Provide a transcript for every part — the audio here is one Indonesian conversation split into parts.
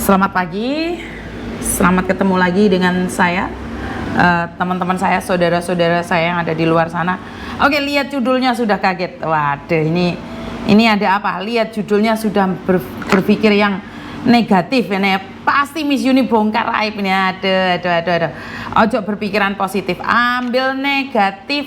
Selamat pagi, selamat ketemu lagi dengan saya, teman-teman saya, saudara-saudara saya yang ada di luar sana. Oke, lihat judulnya sudah kaget. Waduh, ini ada apa? Lihat judulnya sudah berpikir yang negatif ini. Pasti Miss Yuni bongkar aib ini. Aduh. Ojo berpikiran positif, ambil negatif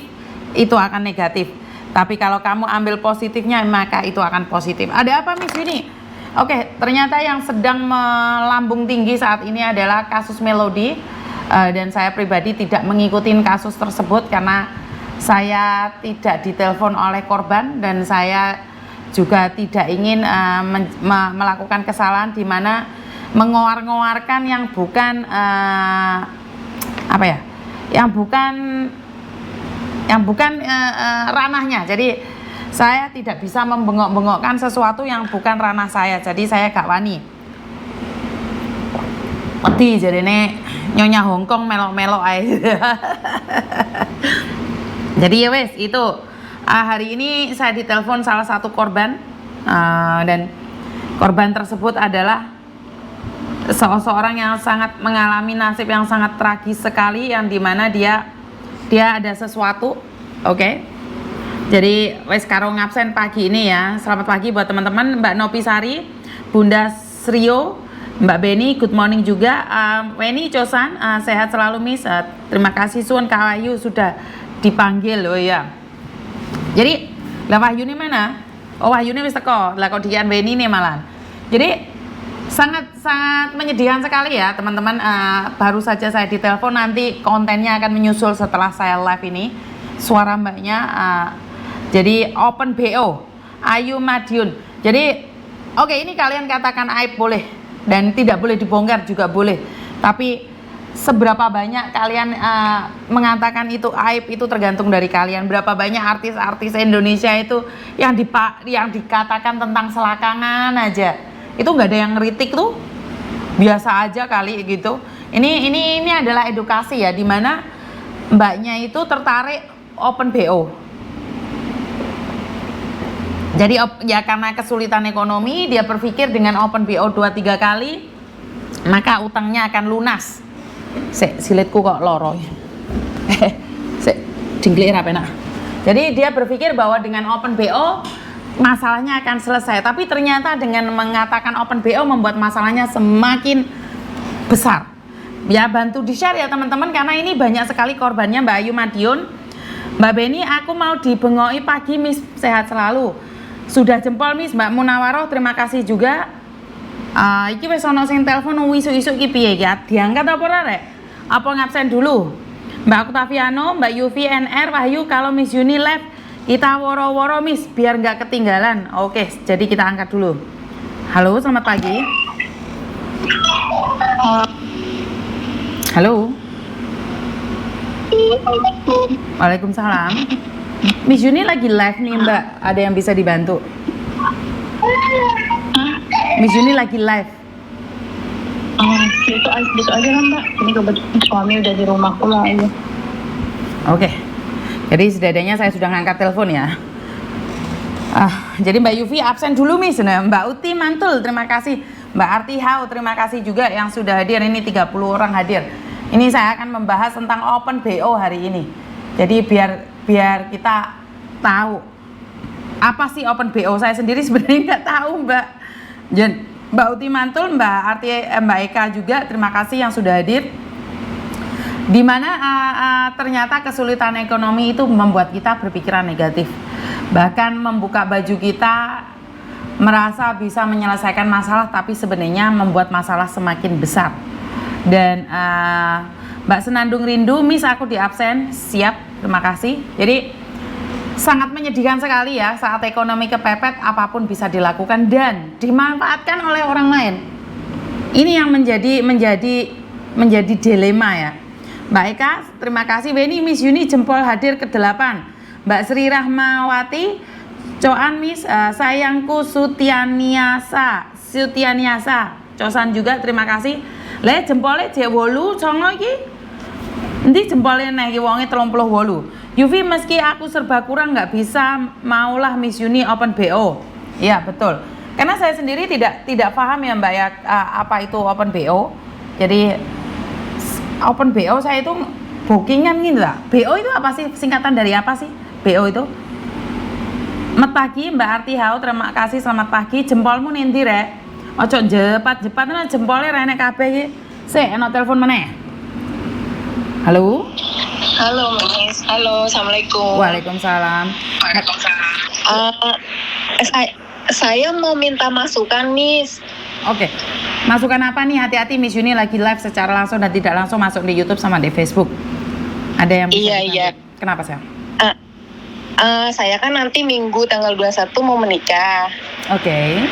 itu akan negatif. Tapi kalau kamu ambil positifnya, maka itu akan positif. Ada apa Miss Yuni? Oke, ternyata yang sedang melambung tinggi saat ini adalah kasus Melody, dan saya pribadi tidak mengikuti kasus tersebut karena saya tidak ditelepon oleh korban dan saya juga tidak ingin melakukan kesalahan di mana mengoar-ngoarkan yang bukan yang bukan ranahnya. Jadi saya tidak bisa membengok-bengokkan sesuatu yang bukan ranah saya, jadi saya gak wani. Peti jadi ini nyonya Hongkong melok-melok aja. Jadi ya wes itu hari ini saya ditelepon salah satu korban, dan korban tersebut adalah seorang yang sangat mengalami nasib yang sangat tragis sekali, yang dimana dia ada sesuatu. Oke. Jadi wes karo ngabsen pagi ini ya. Selamat pagi buat teman-teman, Mbak Nopisari, Bunda Srio, Mbak Beni, good morning juga. Weni Cosan, sehat selalu Miss. Terima kasih Suun Kak Wahyu sudah dipanggil. Oh ya. Jadi lah Wahyu ini mana? Oh Wahyu ini wis teko. Lah kok dian Beni nih malah. Jadi sangat menyedihkan sekali ya teman-teman. Baru saja saya ditelepon, nanti kontennya akan menyusul setelah saya live ini. Suara mbaknya jadi open BO Ayu Madiun. Jadi oke, ini kalian katakan aib boleh dan tidak boleh dibongkar juga boleh, tapi seberapa banyak kalian mengatakan itu aib itu tergantung dari kalian. Berapa banyak artis-artis Indonesia itu yang dikatakan tentang selakangan aja itu nggak ada yang ngeritik tuh, biasa aja kali gitu. Ini adalah edukasi ya, dimana mbaknya itu tertarik open BO. Jadi ya karena kesulitan ekonomi, dia berpikir dengan open BO 2-3 kali maka utangnya akan lunas. Silitku kok loro. Dingklik ra penak. Jadi dia berpikir bahwa dengan open BO masalahnya akan selesai, tapi ternyata dengan mengatakan open BO membuat masalahnya semakin besar. Ya bantu di-share ya teman-teman, karena ini banyak sekali korbannya. Mbak Ayu Madiun, Mbak Beni, aku mau dibengoki pagi Miss, sehat selalu. Sudah jempol Miss. Mbak Munawaroh, terima kasih juga. Iki wis ana sing telepon isu-isu iki piye ya? Diangkat apa ora rek? Apa ngabsen dulu? Mbak Oktaviano, Mbak Yuvi NR, Wahyu, kalau Miss Yuni live kita woro-woro Miss biar nggak ketinggalan. Oke, jadi kita angkat dulu. Halo, selamat pagi. Halo. Waalaikumsalam. Miss Yuni lagi live nih Mbak, ada yang bisa dibantu? Miss Yuni lagi live. Besok aja lah Mbak, ini kebetulan suami udah di rumah pulang aja. Oke, jadi setidaknya saya sudah ngangkat telepon ya. Jadi Mbak Yuvi absen dulu Miss. Nah, Mbak Uti mantul, terima kasih. Mbak Arti Hau, terima kasih juga yang sudah hadir. Ini 30 orang hadir. Ini saya akan membahas tentang open BO hari ini. Jadi biar kita tahu apa sih open BO. Saya sendiri sebenarnya nggak tahu Mbak. Mbak Uti mantul, Mbak Arti, Mbak Eka juga, terima kasih yang sudah hadir. Dimana ternyata kesulitan ekonomi itu membuat kita berpikiran negatif, bahkan membuka baju kita merasa bisa menyelesaikan masalah, tapi sebenarnya membuat masalah semakin besar. Dan Mbak Senandung Rindu, Miss aku di absen, siap, terima kasih. Jadi sangat menyedihkan sekali ya, saat ekonomi kepepet apapun bisa dilakukan dan dimanfaatkan oleh orang lain. Ini yang menjadi dilema ya. Mbak Eka, terima kasih. Beni, Miss Yuni jempol hadir ke-8. Mbak Sri Rahmawati, Coan Miss, sayangku Sutianiasa, Cosan juga, terima kasih. Le jempolnya jek 8 songo iki. Endi jempolnya nek iki wonge 38. Yuvi, meski aku serba kurang nggak bisa, maulah Miss Yuni open BO. Ya betul. Karena saya sendiri tidak paham ya Mbak ya, apa itu open BO. Jadi open BO saya itu bookingan gitu lah. BO itu apa sih? Singkatan dari apa sih? BO itu? Selamat pagi Mbak Arti Hao, terima kasih, selamat pagi. Jempolmu nanti rek. Ojo jepat nah jempolnya renek kabeh iki. Sik, enak telepon meneh. Halo? Halo Miss, halo, assalamualaikum. Waalaikumsalam. Saya mau minta masukan Miss. Oke. Masukan apa nih? Hati-hati Miss Yuni lagi live secara langsung dan tidak langsung masuk di YouTube sama di Facebook. Ada yang bisa Iya. Kenapa sayang? Saya kan nanti Minggu tanggal 21 mau menikah. Oke.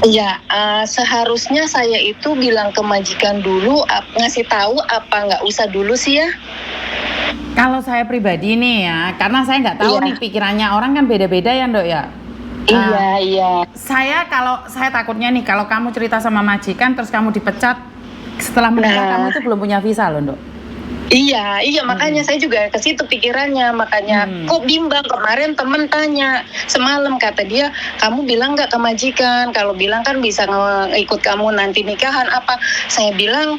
Iya, seharusnya saya itu bilang ke majikan dulu, ngasih tahu apa nggak usah dulu sih ya? Kalau saya pribadi nih ya, karena saya nggak tahu Iya. nih pikirannya orang kan beda-beda ya Dok ya. Iya. Kalau saya takutnya nih kalau kamu cerita sama majikan terus kamu dipecat setelah menikah, kamu itu belum punya visa loh Dok. Iya, makanya saya juga ke situ pikirannya, makanya kok bimbang. Kemarin temen tanya, semalam kata dia, kamu bilang nggak ke majikan? Kalau bilang kan bisa ikut kamu nanti nikahan apa? Saya bilang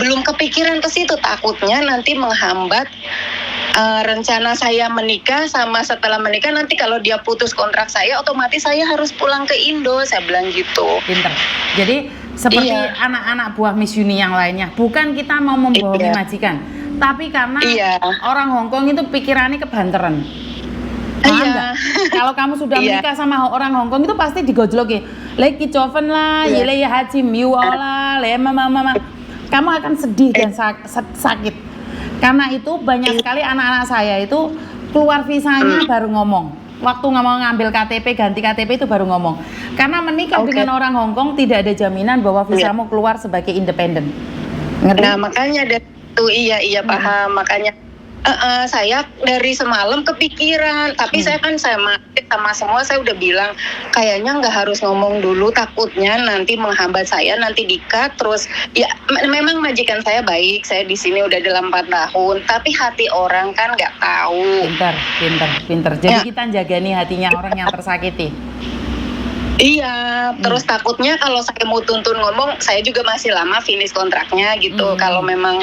belum kepikiran ke situ, takutnya nanti menghambat rencana saya menikah, sama setelah menikah nanti kalau dia putus kontrak saya, otomatis saya harus pulang ke Indo, saya bilang gitu. Pinter. Jadi seperti anak-anak buah Miss Yuni yang lainnya, bukan kita mau membohongi majikan, tapi karena orang Hongkong itu pikirannya kebanteran. Paham nggak? Kalau kamu sudah menikah sama orang Hongkong itu pasti digojloki. Lagi coven lah, yele ya haji miu lah, le mama. Kamu akan sedih dan sakit. Karena itu banyak sekali anak-anak saya itu keluar visanya baru ngomong. Waktu nggak mau ngambil KTP, ganti KTP itu baru ngomong. Karena menikah dengan orang Hongkong tidak ada jaminan bahwa visamu keluar sebagai independen. Ngerti? Nah makanya itu iya paham. Makanya saya dari semalam kepikiran. Tapi saya kan sama semua saya udah bilang kayaknya nggak harus ngomong dulu, takutnya nanti menghambat saya, nanti di-cut. Terus ya memang majikan saya baik, saya di sini udah 8 tahun, tapi hati orang kan nggak tahu. Pinter. Jadi kita jaga nih hatinya orang yang tersakiti. Iya, terus takutnya kalau saya mau tuntun ngomong, saya juga masih lama finish kontraknya gitu. Kalau memang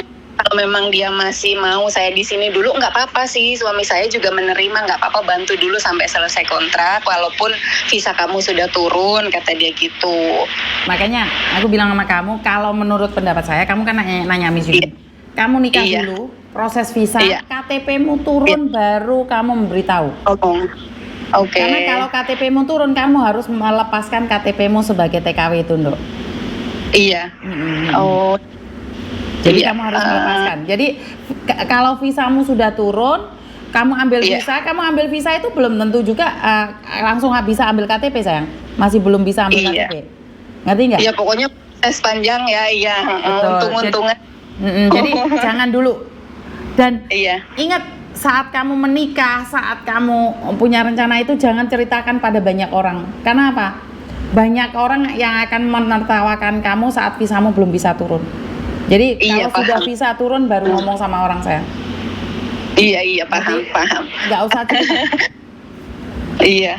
dia masih mau saya di sini dulu, nggak apa-apa sih, suami saya juga menerima, nggak apa-apa, bantu dulu sampai selesai kontrak walaupun visa kamu sudah turun, kata dia gitu. Makanya aku bilang sama kamu, kalau menurut pendapat saya, kamu kan nanya Miss Yuni, kamu nikah dulu, proses visa, KTP-mu turun baru kamu memberitahu. Oke. Karena kalau KTP-mu turun, kamu harus melepaskan KTP-mu sebagai TKW itu, Ndok. Iya. Jadi kamu harus melepaskan. Jadi kalau visamu sudah turun, kamu ambil visa itu belum tentu juga langsung bisa ambil KTP sayang. Masih belum bisa ambil KTP. Ngerti nggak? Iya, pokoknya tes panjang ya, untung-untungan. Jadi jangan dulu. Dan ingat, saat kamu menikah, saat kamu punya rencana itu jangan ceritakan pada banyak orang. Karena apa? Banyak orang yang akan menertawakan kamu saat visamu belum bisa turun. Jadi kalau sudah visa turun baru ngomong sama orang saya. Iya paham. Nggak usah cerita. Iya,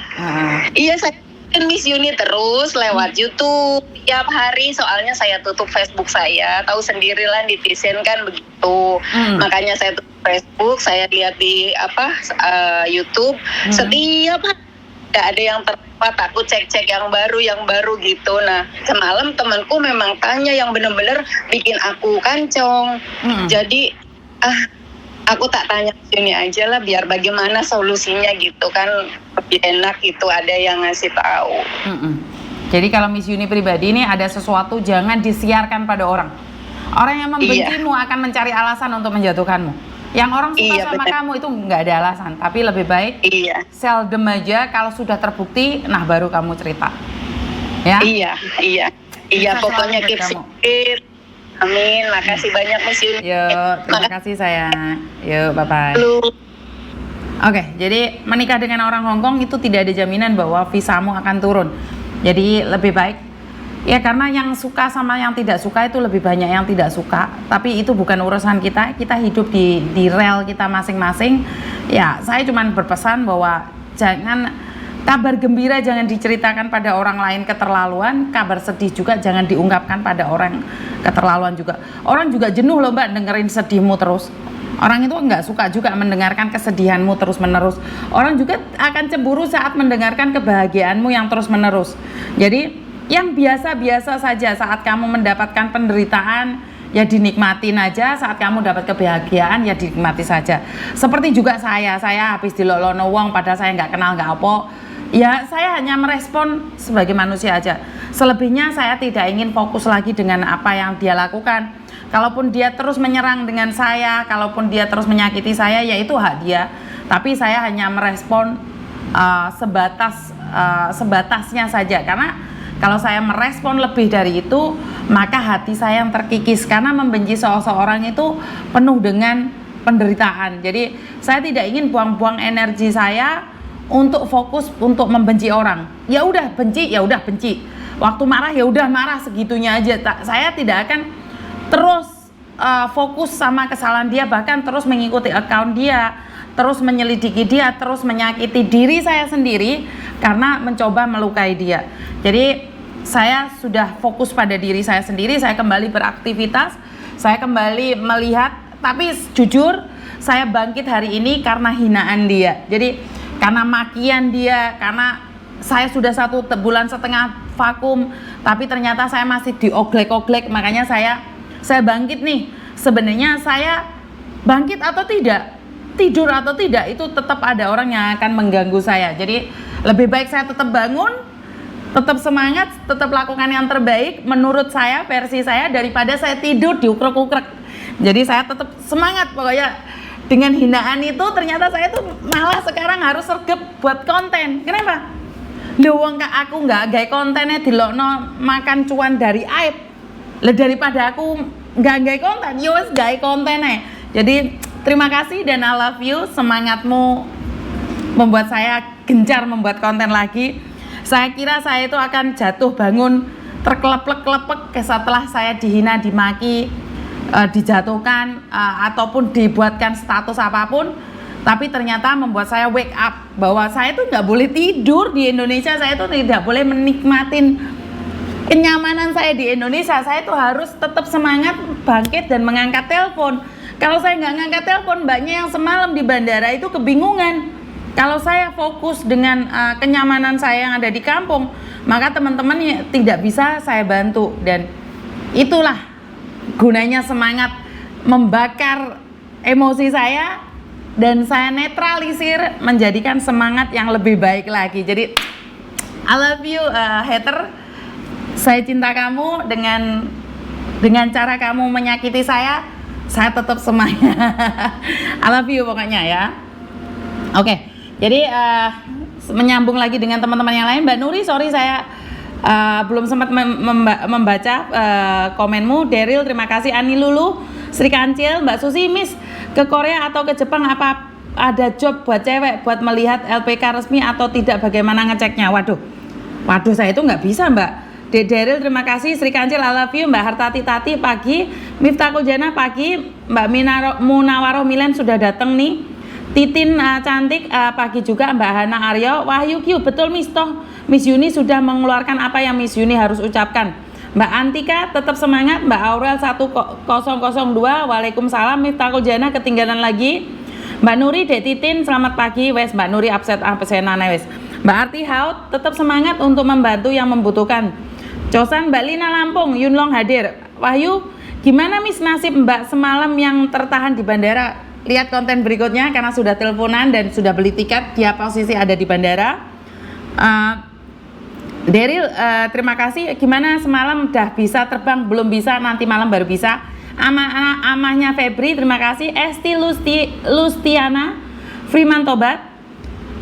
saya kan Miss Yuni terus lewat YouTube tiap hari, soalnya saya tutup Facebook saya, tahu sendirilah netizen kan begitu. Makanya saya tutup Facebook, saya lihat di YouTube setiap hari tidak ada yang terlewat, aku cek yang baru gitu. Nah semalam temanku memang tanya yang benar-benar bikin aku kancong. Jadi aku tak tanya sini aja lah, biar bagaimana solusinya gitu kan, lebih enak itu ada yang ngasih tahu. Jadi kalau Miss Yuni pribadi ini ada sesuatu jangan disiarkan pada orang. Orang yang membencimu akan mencari alasan untuk menjatuhkanmu. Yang orang suka sama kamu itu nggak ada alasan, tapi lebih baik seldom aja, kalau sudah terbukti, nah baru kamu cerita. Ya? Iya, pokoknya keep secret. Amin, makasih banyak Miss Yuni. Terima kasih sayang. Bye-bye. Oke, jadi menikah dengan orang Hongkong itu tidak ada jaminan bahwa visamu akan turun. Jadi lebih baik, ya karena yang suka sama yang tidak suka itu lebih banyak yang tidak suka. Tapi itu bukan urusan kita, kita hidup di rel kita masing-masing. Ya, saya cuma berpesan bahwa jangan Kabar gembira jangan diceritakan pada orang lain keterlaluan, kabar sedih juga jangan diungkapkan pada orang keterlaluan juga. Orang juga jenuh loh Mbak dengerin sedihmu terus. Orang itu nggak suka juga mendengarkan kesedihanmu terus menerus. Orang juga akan cemburu saat mendengarkan kebahagiaanmu yang terus menerus. Jadi yang biasa-biasa saja saat kamu mendapatkan penderitaan, ya dinikmatin aja. Saat kamu dapat kebahagiaan ya dinikmati saja. Seperti juga saya habis dilolono wong padahal saya nggak kenal nggak apa. Ya saya hanya merespon sebagai manusia aja. Selebihnya saya tidak ingin fokus lagi dengan apa yang dia lakukan. Kalaupun dia terus menyerang dengan saya, kalaupun dia terus menyakiti saya, ya itu hak dia. Tapi saya hanya merespon sebatasnya saja. Karena kalau saya merespon lebih dari itu, maka hati saya yang terkikis. Karena membenci seseorang itu penuh dengan penderitaan. Jadi saya tidak ingin buang-buang energi saya untuk fokus untuk membenci orang. Ya udah benci, ya udah benci. Waktu marah ya udah marah segitunya aja. Saya tidak akan terus fokus sama kesalahan dia, bahkan terus mengikuti account dia, terus menyelidiki dia, terus menyakiti diri saya sendiri karena mencoba melukai dia. Jadi saya sudah fokus pada diri saya sendiri. Saya kembali beraktivitas, saya kembali melihat. Tapi jujur saya bangkit hari ini karena hinaan dia. Jadi karena makian dia, karena saya sudah 1,5 bulan vakum, tapi ternyata saya masih dioglek-oglek, makanya saya bangkit nih. Sebenarnya saya bangkit atau tidak, tidur atau tidak, itu tetap ada orang yang akan mengganggu saya. Jadi lebih baik saya tetap bangun, tetap semangat, tetap lakukan yang terbaik menurut saya, versi saya, daripada saya tidur diukrek-ukrek. Jadi saya tetap semangat pokoknya. Dengan hinaan itu ternyata saya tuh malah sekarang harus sergap buat konten. Kenapa? Lho wong aku nggak gawe kontennya dilokno makan cuan dari aib. Lah daripada aku nggak gawe konten, ya wis gawe kontennya. Jadi terima kasih dan I love you. Semangatmu membuat saya gencar membuat konten lagi. Saya kira saya itu akan jatuh bangun terkelepek-kelepek setelah saya dihina, dimaki, dijatuhkan ataupun dibuatkan status apapun, tapi ternyata membuat saya wake up bahwa saya tuh nggak boleh tidur di Indonesia. Saya tuh tidak boleh menikmatin kenyamanan saya di Indonesia. Saya tuh harus tetap semangat, bangkit dan mengangkat telepon. Kalau saya nggak ngangkat telepon, mbaknya yang semalam di bandara itu kebingungan. Kalau saya fokus dengan kenyamanan saya yang ada di kampung, maka teman-teman tidak bisa saya bantu. Dan itulah gunanya semangat, membakar emosi saya dan saya netralisir menjadikan semangat yang lebih baik lagi. Jadi I love you hater. Saya cinta kamu dengan cara kamu menyakiti saya tetap semangat. I love you pokoknya ya. Oke. Jadi menyambung lagi dengan teman-teman yang lain, Mbak Nuri, sorry saya belum sempat membaca komenmu. Daryl, terima kasih. Ani Lulu, Sri Kancil, Mbak Susi, Miss, ke Korea atau ke Jepang apa ada job buat cewek buat melihat LPK resmi atau tidak, bagaimana ngeceknya? Waduh saya itu nggak bisa Mbak. Daryl, terima kasih. Sri Kancil, I love you. Mbak Hartati Tati pagi, Miftahul Jana pagi, Mbak Munawaroh Milen sudah datang nih. Titin cantik pagi juga, Mbak Hana Aryo. Wahyu Q, betul Miss, toh Miss Yuni sudah mengeluarkan apa yang Miss Yuni harus ucapkan. Mbak Antika tetap semangat. Mbak Aurel 1002, Waalaikumsalam. Miftahul Jana ketinggalan lagi. Mbak Nuri, Dek Titin, selamat pagi. Wes Mbak Nuri absen pesenane wes. Mbak Arti Haut tetap semangat untuk membantu yang membutuhkan. Cosan Mbak Lina Lampung, Yunlong hadir. Wahyu, gimana Miss nasib Mbak semalam yang tertahan di bandara? Lihat konten berikutnya karena sudah teleponan dan sudah beli tiket, dia posisi ada di bandara. Daryl, terima kasih. Gimana semalam udah bisa terbang? Belum bisa, nanti malam baru bisa. Amahnya Febri, terima kasih. Esti Lustiana, Freeman Tobat.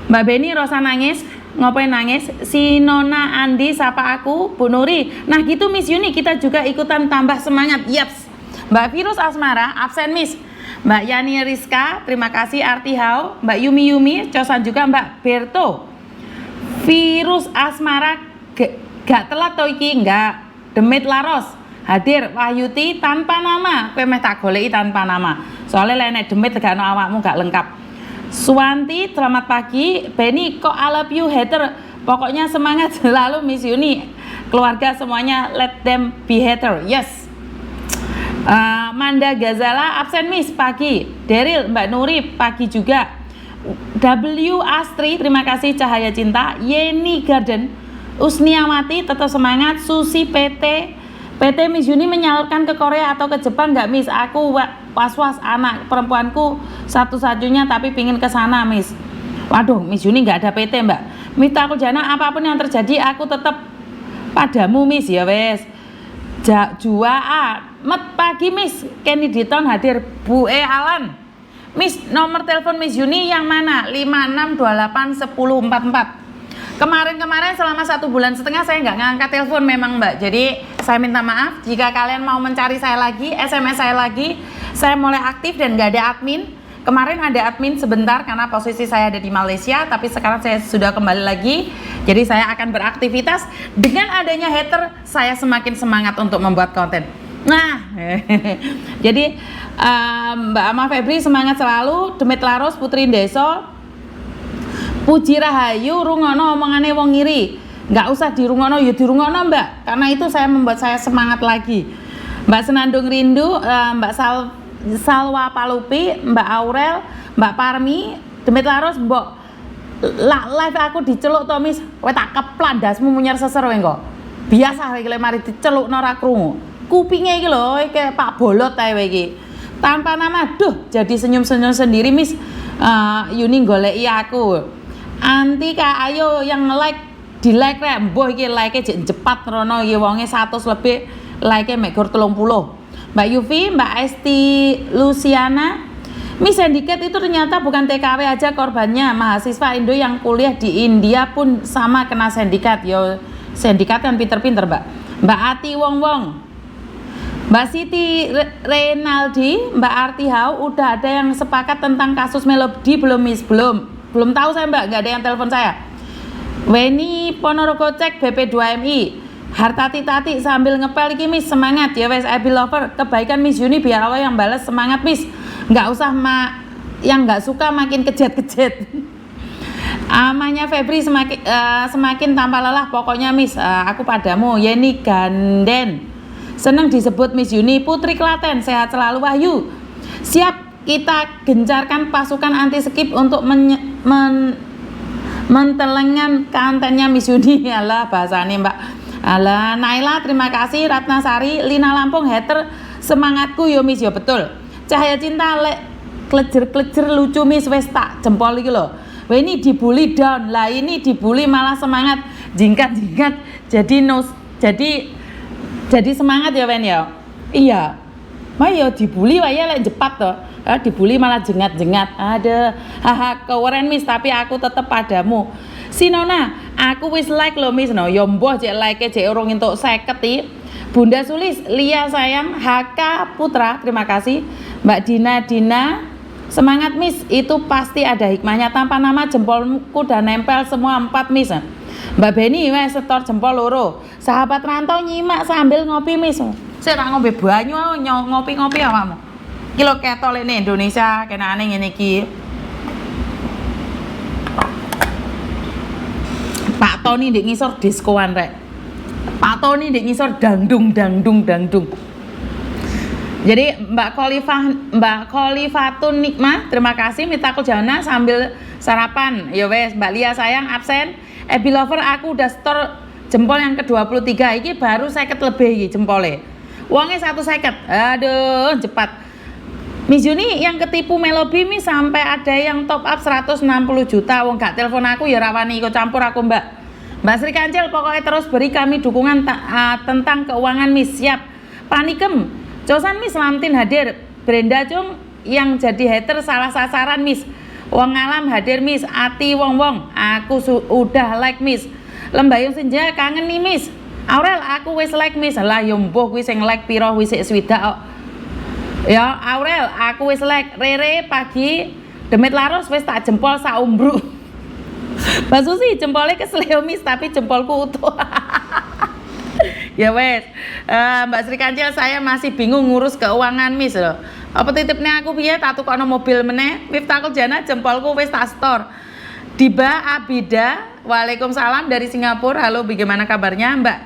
Mbak Beni, Rosa nangis. Ngapain nangis? Si Nona Andi sapa aku, Bu Nuri. Nah gitu Miss Yuni, kita juga ikutan tambah semangat. Yaps. Mbak Virus Asmara, absen Miss. Mbak Yani Rizka, terima kasih. Arti Hao, Mbak Yumi, cosan juga Mbak Berto. Virus Asmara, gak telat toh iki, enggak. Demit Laros, hadir. Wahyuti tanpa nama, kowe meh tak goleki tanpa nama. Soalnya lainnya demit gak ono awakmu gak lengkap. Suwanti, selamat pagi. Benny, kok I love you hater? Pokoknya semangat selalu Miss Yuni. Keluarga semuanya let them be hater. Yes. Manda Gazala absen Miss pagi. Daryl, Mbak Nuri pagi juga. W Astri, terima kasih. Cahaya Cinta. Yeni Garden, Usniawati, tetap semangat. Susi PT Miss Yuni menyalurkan ke Korea atau ke Jepang nggak Miss? Aku was-was, anak perempuanku satu-satunya tapi pingin ke sana Miss. Waduh, Miss Yuni nggak ada PT Mbak. Mita Kuljana, apapun yang terjadi aku tetap padamu Miss ya wes. Met pagi Miss. Kenny Diton hadir. Bu Alan. Miss, nomor telepon Miss Yuni yang mana? 56281044. Kemarin selama 1,5 bulan saya nggak ngangkat telepon memang Mbak. Jadi saya minta maaf jika kalian mau mencari saya lagi, SMS saya lagi. Saya mulai aktif dan nggak ada admin. Kemarin ada admin sebentar karena posisi saya ada di Malaysia, tapi sekarang saya sudah kembali lagi. Jadi saya akan beraktivitas. Dengan adanya hater, saya semakin semangat untuk membuat konten. Nah, jadi Mbak Ama Febri semangat selalu. Demit Laros, Putri Deso, Puji Rahayu, rungono omongane wong ngiri. Nggak usah dirungono, ya dirungono Mbak. Karena itu saya membuat saya semangat lagi. Mbak Senandung Rindu, Mbak Salwa Palupi, Mbak Aurel, Mbak Parmi, Demit Laros, Mbok live aku diceluk to Miss. Kowe tak keplan dasmu munyer seser kowe kok. Biasa iki lek mari diceluk ora krungu. Kupinge iki lho kayak Pak Bolot ae iki. Tanpa nama, duh jadi senyum-senyum sendiri Miss. Yuni goleki aku. Anti Kak ayo yang di like rek, mbuh iki like-e jek cepat rono iki wonge 100 lebih, like-e mek gur 30. Mbak Yufi, Mbak Esti Luciana, Miss Handicap itu ternyata bukan TKW aja korbannya, mahasiswa Indo yang kuliah di India pun sama kena sindikat. Yo, sindikat kan pinter-pinter Mbak. Mbak Ati Wong, Mbak Siti Renaldi, Mbak Arti Hau, udah ada yang sepakat tentang kasus Melody belum Miss? Belum tahu saya Mbak, nggak ada yang telepon saya. Weni Ponorogo cek BP2MI. Hartati Tati sambil ngepel iki Miss, semangat ya wes Abby Lover. Kebaikan Miss Yuni biar Allah yang balas, semangat Miss. Nggak usah yang nggak suka makin kejat-kejat. Amanya Febri semakin tanpa lelah pokoknya Miss. Aku padamu. Yeni Ganden. Senang disebut Miss Yuni. Putri Klaten, sehat selalu Wahyu. Siap kita gencarkan pasukan anti skip untuk mentelengan kontennya Miss Yuni. Alah bahasanya Mbak. Alah Naila, terima kasih. Ratnasari, Lina Lampung, hater semangatku yo Miss yo betul. Cahaya Cinta klejer lucu Miss wes tak jempol iki lho. Wah ini dibully down. Lah ini dibully malah semangat. Jingkat jadi semangat ya Wen ya. Iya. Mah yo dibully wae lek jepat to. Dibully malah jengat-jengat. Ada haha keren Miss tapi aku tetep padamu. Sinona, aku wis like lo Miss no. Yo mbuh cek like-e cek urung entuk 50 iki. Bunda Sulis, Lia sayang, HK Putra, terima kasih. Mbak Dina, semangat Miss, itu pasti ada hikmahnya. Tanpa nama jempolku udah nempel semua 4 Miss. Mbak Beni, wes setor jempol loro. Sahabat rantau nyimak sambil ngopi Miss. Saya tak ngombe banyu, ngopi-ngopi awakmu. Kilo ketol ini Indonesia, kena aneh ngene iki. Pak Tony ndek ngisor diskoan rek. Pak Tony ndek ngisor dangdung. Jadi Mbak Kholifatun Nikmah, terima kasih. Mita Kuljana sambil sarapan. Ya wes, Mbak Lia sayang absen. Abby Lover aku udah store jempol yang ke-23. Iki baru 50 lebih iki jempole. Uangnya 150. Aduh, cepat. Miss Yuni yang ketipu Melobi Miss sampai ada yang top up 160 juta. Wong gak telepon aku ya rawani ikut campur aku Mbak. Mbak Sri Kancil pokoknya terus beri kami dukungan tentang keuangan Miss. Siap. Panikem. Josan Miss Lamtin hadir. Brenda Cung yang jadi hater salah sasaran Miss. Wong Alam hadir Miss. Ati Wong aku udah like Miss. Lembayung Senja kangen nih Miss. Aurel aku wis like Miss. Lah yo mbuh kuwi sing like piro wis swidak kok. Ya Aurel aku wis like. Rere pagi. Demit Laros wis tak jempol sak umbruk. Mbak Susi jempolnya kesleo Miss tapi jempolku utuh. Ya wes, Mbak Sri Kancil, saya masih bingung ngurus keuangan Miss loh. Apa titipnya aku piye tak tukokno mobil meneh. Miftahul Jana jempolku wis tak store. Diba Abida, waalaikumsalam dari Singapura. Halo, bagaimana kabarnya Mbak?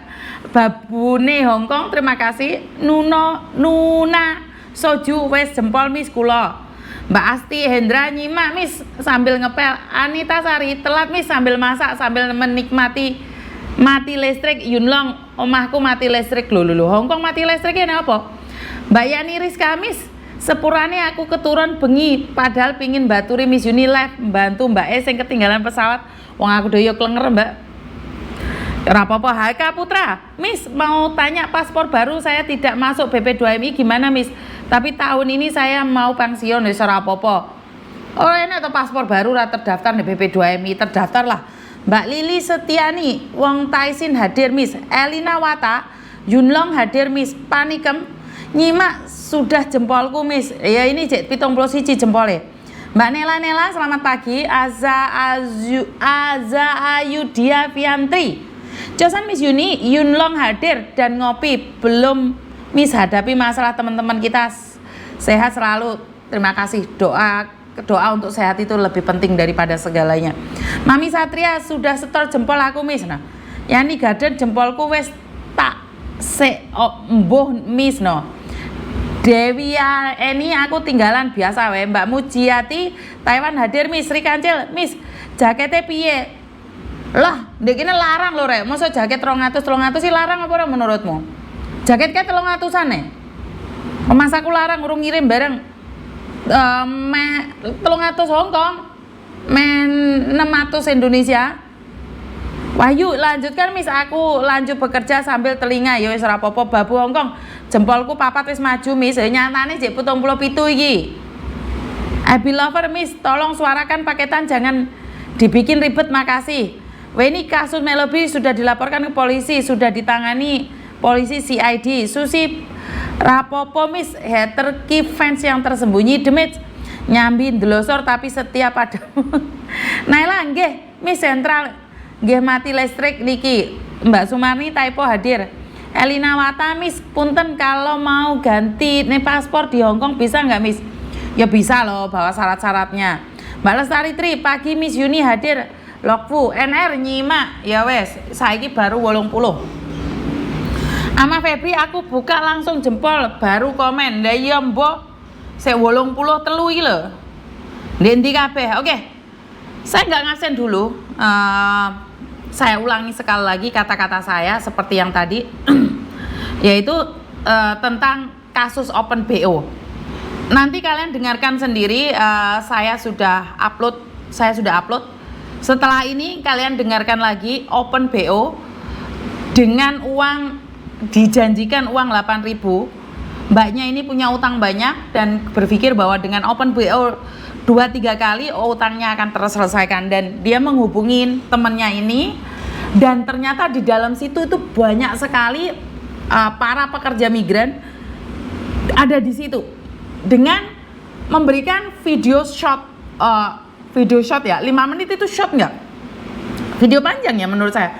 Babune Hongkong, terima kasih. Nuna Soju wes jempol Miss kula. Mbak Asti Hendra nyimak Miss sambil ngepel. Anita Sari telat Miss sambil masak sambil menikmati mati listrik. Yunlong, omahku mati listrik lho. Hongkong mati listrik ini apa? Mbak Yani Rizka Miss, sepurane aku keturun bengi padahal pingin baturi Miss Uni live bantu Mbak E yang ketinggalan pesawat. Wong aku doyo klenger Mbak. Ora apa-apa. Haka Putra Miss, mau tanya paspor baru saya tidak masuk BP2MI gimana Miss? Tapi tahun ini saya mau pensiun wis ora apa-apa. Oh enak tuh paspor baru ora terdaftar di BP2MI, terdaftar lah. Mbak Lili Setiani, Wong Taisin hadir Miss. Elina Wata, Yunlong hadir Miss. Panikem, nyimak sudah jempolku Miss. Ya ini Cek 71 jempolnya. Mbak Nela, selamat pagi. Aza Ayudia Fiantri. Josan Miss Yuni, Yunlong hadir dan ngopi. Belum Miss hadapi masalah teman-teman kita. Sehat selalu. Terima kasih. Doa untuk sehat itu lebih penting daripada segalanya. Mami Satria sudah setor jempol aku Miss. Nah, Yani Garden jempolku wes tak embuh Miss no. Dewi Eni aku tinggalan biasa we. Mbak Mujiati Taiwan hadir Miss. Sri Kancil Miss jaketnya piye? Lah, ndek kene larang lho rek. Masa jaket 300 sih larang apa ora menurutmu? Jaket kayak 300-an nih. Mas aku larang urung ngirim bareng. 300 Hongkong, 600 Indonesia. Wahyu lanjutkan Miss, aku lanjut bekerja sambil telinga ya wis ora apa-apa. Babu Hongkong jempolku papat wis maju Miss. Nyatane jek 77 iki. Abi Lover Miss, tolong suarakan paketan jangan dibikin ribet makasih. Ini kasus Melobi sudah dilaporkan ke polisi, sudah ditangani polisi CID. Susi Rapopo Miss, hater key fans yang tersembunyi demit nyambi ndelosor tapi setia padamu. Naila nggih Miss Sentral nggih mati listrik niki. Mbak Sumarni typo hadir. Elina Wata Miss, punten kalau mau ganti nih paspor di Hongkong bisa nggak Miss? Ya bisa loh, bawa syarat-syaratnya. Mbak Lestari Tri, pagi Miss Yuni hadir. Lokfu NR nyimak ya wes saiki baru 80. Ama Febri aku buka langsung jempol baru komen. Lah iya mbok sik 83 iki lho. Ndi kabeh. Oke. Saya nggak ngabsen dulu. Saya ulangi sekali lagi kata-kata saya seperti yang tadi yaitu tentang kasus Open BO. Nanti kalian dengarkan sendiri, saya sudah upload. Setelah ini kalian dengarkan lagi Open BO dengan uang dijanjikan uang 8.000. Mbaknya ini punya utang banyak dan berpikir bahwa dengan Open BO 2-3 kali utangnya akan terselesaikan, dan dia menghubungin temannya ini dan ternyata di dalam situ itu banyak sekali para pekerja migran ada di situ dengan memberikan video shot ya 5 menit itu shot nggak? Video panjang ya menurut saya.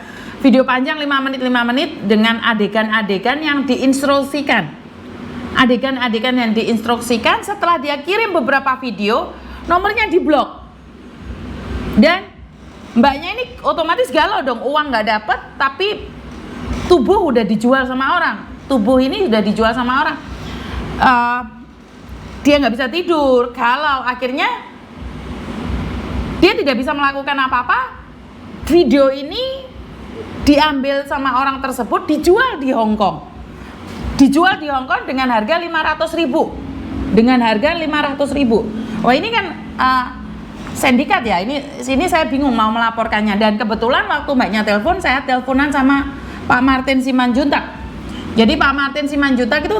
Video panjang 5 menit dengan adegan-adegan yang diinstruksikan. Adegan-adegan yang diinstruksikan setelah dia kirim beberapa video, nomornya diblok. Dan mbaknya ini otomatis galau dong, uang nggak dapat tapi tubuh udah dijual sama orang. Tubuh ini udah dijual sama orang. Dia nggak bisa tidur, galau, akhirnya dia tidak bisa melakukan apa-apa. Video ini diambil sama orang tersebut, dijual di Hong Kong dengan harga 500.000. Wah ini kan sindikat ya. Sini saya bingung mau melaporkannya, dan kebetulan waktu mbaknya telepon, saya teleponan sama Pak Martin Simanjuntak. Jadi Pak Martin Simanjuntak itu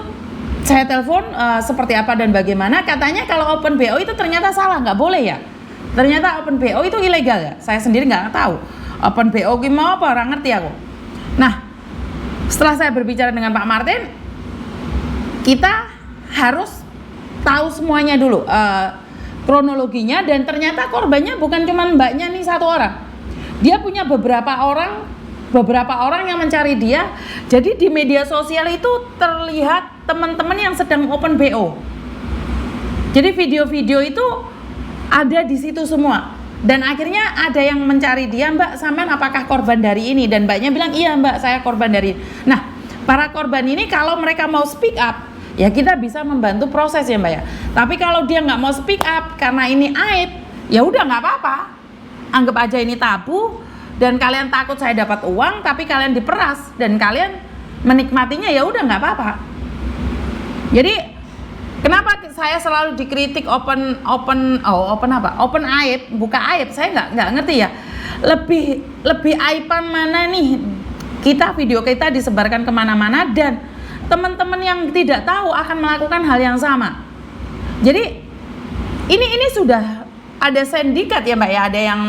saya telepon seperti apa dan bagaimana. Katanya kalau Open BO itu ternyata salah, nggak boleh ya. Ternyata Open BO itu ilegal ya. Saya sendiri nggak tahu Open BO gimana apa, orang ngerti aku. Nah, setelah saya berbicara dengan Pak Martin, kita harus tahu semuanya dulu kronologinya, dan ternyata korbannya bukan cuma mbaknya nih satu orang. Dia punya beberapa orang beberapa orang yang mencari dia. Jadi di media sosial itu terlihat teman-teman yang sedang open BO. Jadi video-video itu ada di situ semua. Dan akhirnya ada yang mencari dia, Mbak, sampean apakah korban dari ini? Dan Mbaknya bilang, iya Mbak, saya korban dari. Nah, para korban ini kalau mereka mau speak up, ya kita bisa membantu proses ya Mbak ya. Tapi kalau dia nggak mau speak up karena ini aib, ya udah nggak apa-apa. Anggap aja ini tabu, dan kalian takut saya dapat uang, tapi kalian diperas dan kalian menikmatinya, ya udah nggak apa-apa. Jadi kenapa saya selalu dikritik open aib, buka aib? Saya nggak ngerti ya. Lebih aiban mana nih? Video kita disebarkan kemana-mana dan teman-teman yang tidak tahu akan melakukan hal yang sama. Jadi ini sudah ada sindikat ya Mbak ya, ada yang